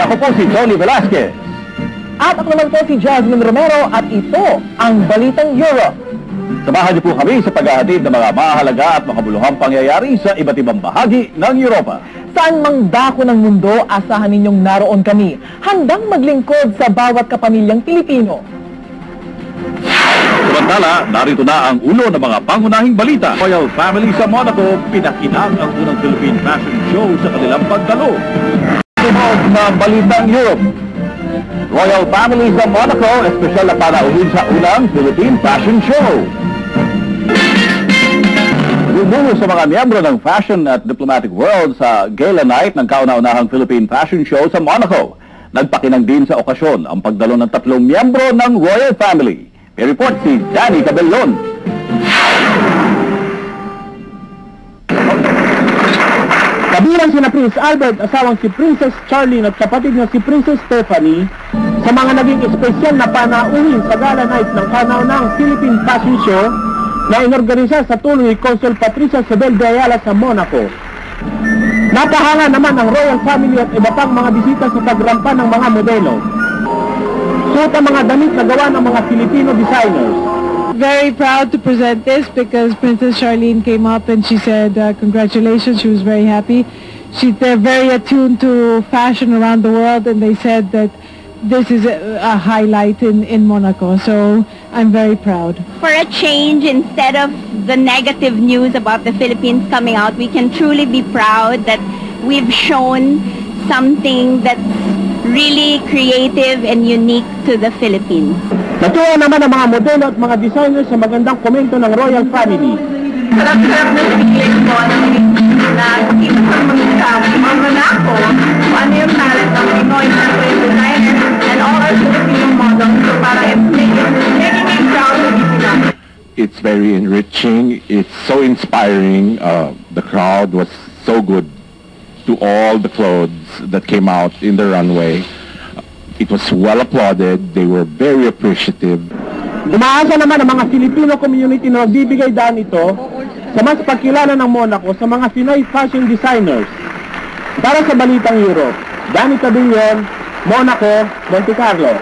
Ako po si Johnny Velasquez. At ako naman po si Jasmine Romero at ito ang Balitang Europe. Samahan niyo po kami sa paghahatid ng mga mahalaga at makabuluhang pangyayari sa iba't ibang bahagi ng Europa. Saan mang dako ng mundo, asahan ninyong naroon kami, handang maglingkod sa bawat kapamilyang Pilipino. Samantala, narito na ang ulo ng mga pangunahing balita. Royal family sa Monaco, pinakinang ang unang Philippine fashion show sa kanilang pagdalo. Na Balitang Europe. Royal family sa Monaco, espesyal na panauhin sa unang Philippine Fashion Show. Bumuho sa mga miyembro ng fashion at diplomatic world sa gala night ng kauna-unahang Philippine Fashion Show sa Monaco. Nagpakinang din sa okasyon ang pagdalo ng 3 miyembro ng Royal Family. May report si Danny Cabellon. Kabilang sina Prince Albert, asawang si Princess Charlene at kapatid niya si Princess Stephanie sa mga naging espesyal na panauhin sa gala night ng kauna-unahang Philippine Fashion Show na inorganisa sa tulong ni Consul Patricia Sebel de Ayala sa Monaco. Napahanga naman ang Royal Family at iba pang mga bisita sa pagrampa ng mga modelo. Suot ang mga damit na gawa ng mga Filipino designers. Very proud to present this because Princess Charlene came up and she said congratulations. She was very happy. They're very attuned to fashion around the world, and they said that this is a highlight in Monaco. So I'm very proud. For a change, instead of the negative news about the Philippines coming out, we can truly be proud that we've shown something that's really creative and unique to the Philippines. Natuwa naman ang mga modelo at mga designers sa magandang komento ng Royal Family. Sarap-sarap na feeling mo na kita sa mga Monaco kung ano yung talent ng Pinoy designers and all our Filipino models. So para it's making me proud to be Pinoy. It's very enriching. It's so inspiring. The crowd was so good to all the clothes that came out in the runway. It was well applauded. They were very appreciative. Umaasa naman ang mga Filipino community na magbibigay daan ito sa mas pagkilala ng Monaco sa mga Pinoy fashion designers. Para sa Balitang Europe, Danny Cabellon, Monaco, Monte Carlo.